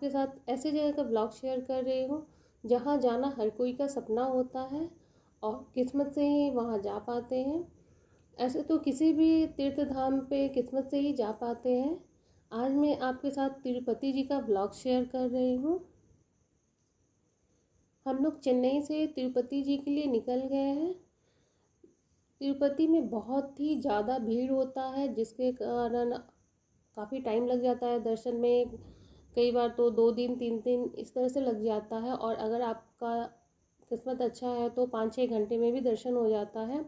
आपके साथ ऐसी जगह का ब्लॉग शेयर कर रही हूँ जहाँ जाना हर कोई का सपना होता है और किस्मत से ही वहाँ जा पाते हैं। ऐसे तो किसी भी तीर्थ धाम पे किस्मत से ही जा पाते हैं। आज मैं आपके साथ तिरुपति जी का ब्लॉग शेयर कर रही हूँ। हम लोग चेन्नई से तिरुपति जी के लिए निकल गए हैं। तिरुपति में बहुत ही ज़्यादा भीड़ होता है, जिसके कारण काफ़ी टाइम लग जाता है दर्शन में। कई बार तो 2 दिन 3 दिन इस तरह से लग जाता है, और अगर आपका किस्मत अच्छा है तो 5-6 घंटे में भी दर्शन हो जाता है।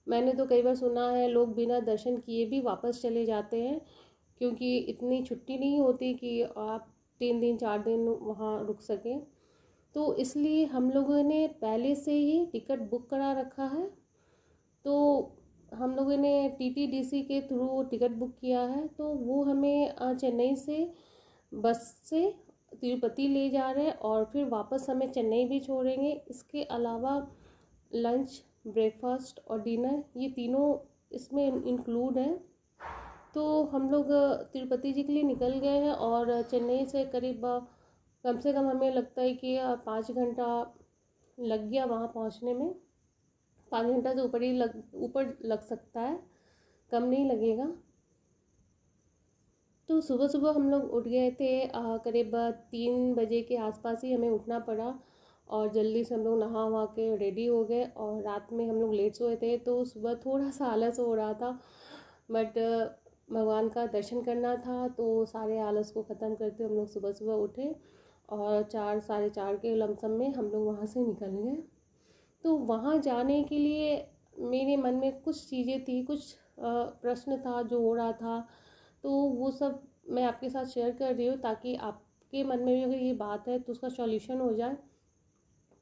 मैंने तो कई बार सुना है लोग बिना दर्शन किए भी वापस चले जाते हैं, क्योंकि इतनी छुट्टी नहीं होती कि आप 3 दिन 4 दिन वहाँ रुक सकें। तो इसलिए हम लोगों ने पहले से ही टिकट बुक करा रखा है। तो हम लोगों ने टीटीडीसी के थ्रू टिकट बुक किया है, तो वो हमें चेन्नई से बस से तिरुपति ले जा रहे हैं और फिर वापस हमें चेन्नई भी छोड़ेंगे। इसके अलावा लंच, ब्रेकफास्ट और डिनर ये तीनों इसमें इंक्लूड है। तो हम लोग तिरुपति जी के लिए निकल गए हैं और चेन्नई से करीब कम से कम हमें लगता है कि 5 घंटा लग गया वहाँ पहुँचने में। 5 घंटा से ऊपर लग सकता है, कम नहीं लगेगा। तो सुबह सुबह हम लोग उठ गए थे, करीब 3 बजे के आसपास ही हमें उठना पड़ा, और जल्दी से हम लोग नहा वहा के रेडी हो गए। और रात में हम लोग लेट सोए थे, तो सुबह थोड़ा सा आलस हो रहा था, बट भगवान का दर्शन करना था, तो सारे आलस को ख़त्म करते हम लोग सुबह सुबह उठे और 4 साढ़े 4 के लमसम में हम लोग वहाँ से निकल गए। तो वहाँ जाने के लिए मेरे मन में कुछ चीज़ें थी, कुछ प्रश्न था जो हो रहा था, तो वो सब मैं आपके साथ शेयर कर रही हूँ ताकि आपके मन में भी अगर ये बात है तो उसका सॉल्यूशन हो जाए।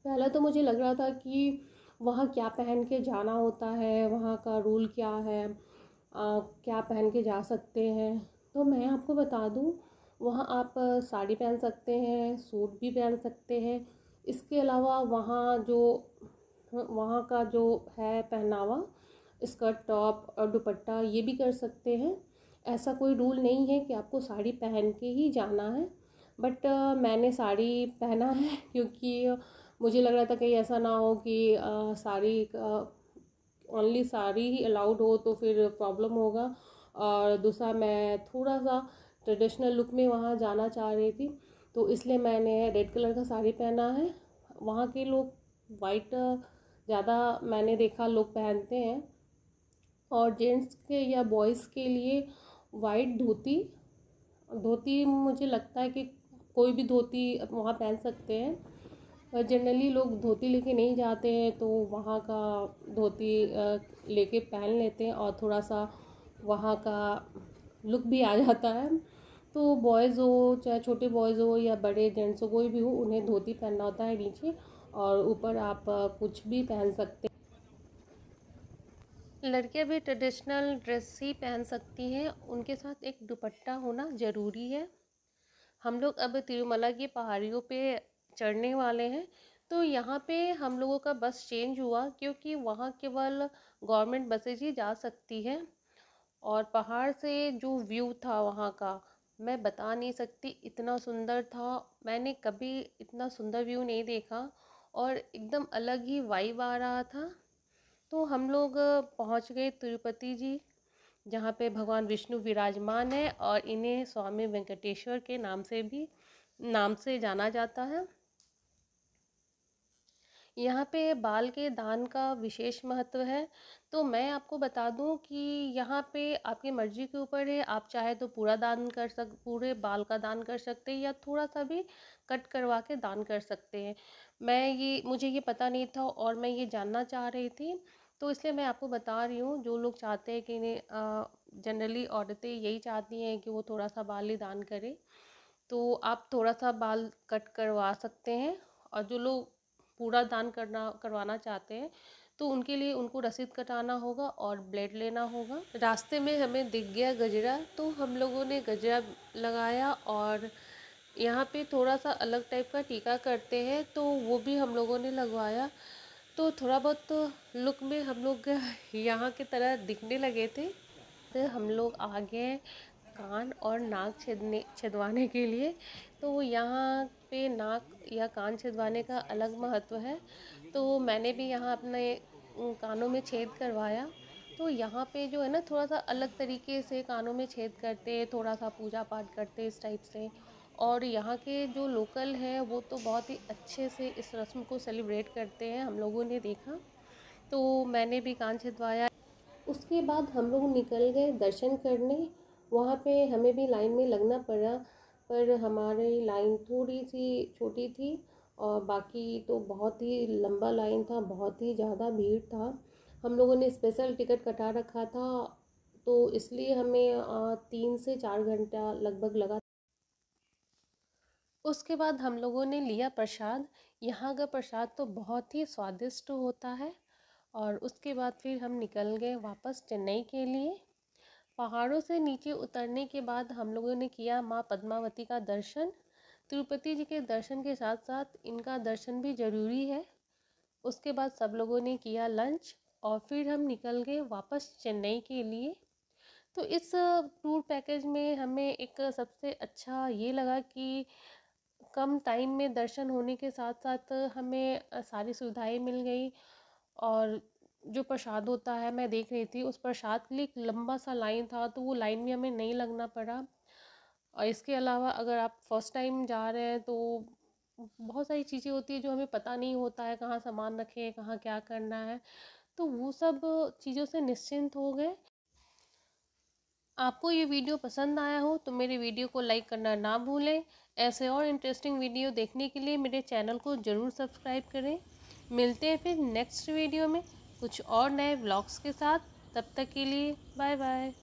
पहला तो मुझे लग रहा था कि वहाँ क्या पहन के जाना होता है, वहाँ का रूल क्या है, क्या पहन के जा सकते हैं। तो मैं आपको बता दूँ, वहाँ आप साड़ी पहन सकते हैं, सूट भी पहन सकते हैं। इसके अलावा वहाँ का जो है पहनावा, स्कर्ट टॉप और दुपट्टा ये भी कर सकते हैं। ऐसा कोई रूल नहीं है कि आपको साड़ी पहन के ही जाना है, बट मैंने साड़ी पहना है क्योंकि मुझे लग रहा था कहीं ऐसा ना हो कि साड़ी ओनली साड़ी ही अलाउड हो तो फिर प्रॉब्लम होगा। और दूसरा, मैं थोड़ा सा ट्रेडिशनल लुक में वहाँ जाना चाह रही थी, तो इसलिए मैंने रेड कलर का साड़ी पहना है। वहाँ के लोग वाइट ज़्यादा मैंने देखा लोग पहनते हैं, और जेंट्स के या बॉयज़ के लिए वाइट धोती धोती मुझे लगता है कि कोई भी धोती वहाँ पहन सकते हैं। और जनरली लोग धोती लेके नहीं जाते हैं, तो वहाँ का धोती लेके पहन लेते हैं और थोड़ा सा वहाँ का लुक भी आ जाता है। तो बॉयज़ हो चाहे छोटे बॉयज़ हो या बड़े जेंट्स हो, कोई भी हो, उन्हें धोती पहनना होता है नीचे, और ऊपर आप कुछ भी पहन सकते हैं। लड़कियां भी ट्रेडिशनल ड्रेस ही पहन सकती हैं, उनके साथ एक दुपट्टा होना ज़रूरी है। हम लोग अब तिरुमला की पहाड़ियों पे चढ़ने वाले हैं, तो यहाँ पे हम लोगों का बस चेंज हुआ क्योंकि वहाँ केवल गवर्नमेंट बसेज ही जा सकती है। और पहाड़ से जो व्यू था वहाँ का, मैं बता नहीं सकती, इतना सुंदर था। मैंने कभी इतना सुंदर व्यू नहीं देखा, और एकदम अलग ही वाइब आ रहा था। तो हम लोग पहुँच गए तिरुपति जी, जहाँ पे भगवान विष्णु विराजमान है, और इन्हें स्वामी वेंकटेश्वर के नाम से जाना जाता है। यहाँ पे बाल के दान का विशेष महत्व है। तो मैं आपको बता दूं कि यहाँ पे आपकी मर्जी के ऊपर है, आप चाहे तो पूरे बाल का दान कर सकते हैं, या थोड़ा सा भी कट करवा के दान कर सकते हैं। मुझे ये पता नहीं था और मैं ये जानना चाह रही थी, तो इसलिए मैं आपको बता रही हूँ। जो लोग चाहते हैं कि जनरली औरतें यही चाहती हैं कि वो थोड़ा सा बाल ही दान करें, तो आप थोड़ा सा बाल कट करवा सकते हैं। और जो लोग पूरा दान करवाना चाहते हैं, तो उनके लिए उनको रसीद कटाना होगा और ब्लेड लेना होगा। रास्ते में हमें दिख गया गजरा, तो हम लोगों ने गजरा लगाया, और यहाँ पे थोड़ा सा अलग टाइप का टीका करते हैं, तो वो भी हम लोगों ने लगवाया। तो थोड़ा बहुत लुक में हम लोग यहाँ की तरह दिखने लगे थे। तो हम लोग आ गए कान और नाक छिदवाने के लिए। तो यहाँ पे नाक या कान छिदवाने का अलग महत्व है। तो मैंने भी यहाँ अपने कानों में छेद करवाया। तो यहाँ पे जो है ना, थोड़ा सा अलग तरीके से कानों में छेद करते, थोड़ा सा पूजा पाठ करते इस टाइप से। और यहाँ के जो लोकल है वो तो बहुत ही अच्छे से इस रस्म को सेलिब्रेट करते हैं, हम लोगों ने देखा। तो मैंने भी कान छिदवाया। उसके बाद हम लोग निकल गए दर्शन करने। वहाँ पे हमें भी लाइन में लगना पड़ा, पर हमारी लाइन थोड़ी सी छोटी थी और बाकी तो बहुत ही लंबा लाइन था, बहुत ही ज़्यादा भीड़ था। हम लोगों ने स्पेशल टिकट कटा रखा था, तो इसलिए हमें 3 से 4 घंटा लगभग लगा। उसके बाद हम लोगों ने लिया प्रसाद। यहाँ का प्रसाद तो बहुत ही स्वादिष्ट होता है। और उसके बाद फिर हम निकल गए वापस चेन्नई के लिए। पहाड़ों से नीचे उतरने के बाद हम लोगों ने किया माँ पद्मावती का दर्शन। तिरुपति जी के दर्शन के साथ साथ इनका दर्शन भी ज़रूरी है। उसके बाद सब लोगों ने किया लंच और फिर हम निकल गए वापस चेन्नई के लिए। तो इस टूर पैकेज में हमें एक सबसे अच्छा ये लगा कि कम टाइम में दर्शन होने के साथ साथ हमें सारी सुविधाएं मिल गई। और जो प्रसाद होता है, मैं देख रही थी उस प्रसाद के लिए एक लंबा सा लाइन था, तो वो लाइन में हमें नहीं लगना पड़ा। और इसके अलावा अगर आप फर्स्ट टाइम जा रहे हैं तो बहुत सारी चीज़ें होती है जो हमें पता नहीं होता है, कहाँ सामान रखें, कहाँ क्या करना है। तो वो सब चीज़ों से निश्चिंत हो गए। आपको ये वीडियो पसंद आया हो तो मेरे वीडियो को लाइक करना ना भूलें। ऐसे और इंटरेस्टिंग वीडियो देखने के लिए मेरे चैनल को ज़रूर सब्सक्राइब करें। मिलते हैं फिर नेक्स्ट वीडियो में कुछ और नए व्लॉग्स के साथ। तब तक के लिए बाय बाय।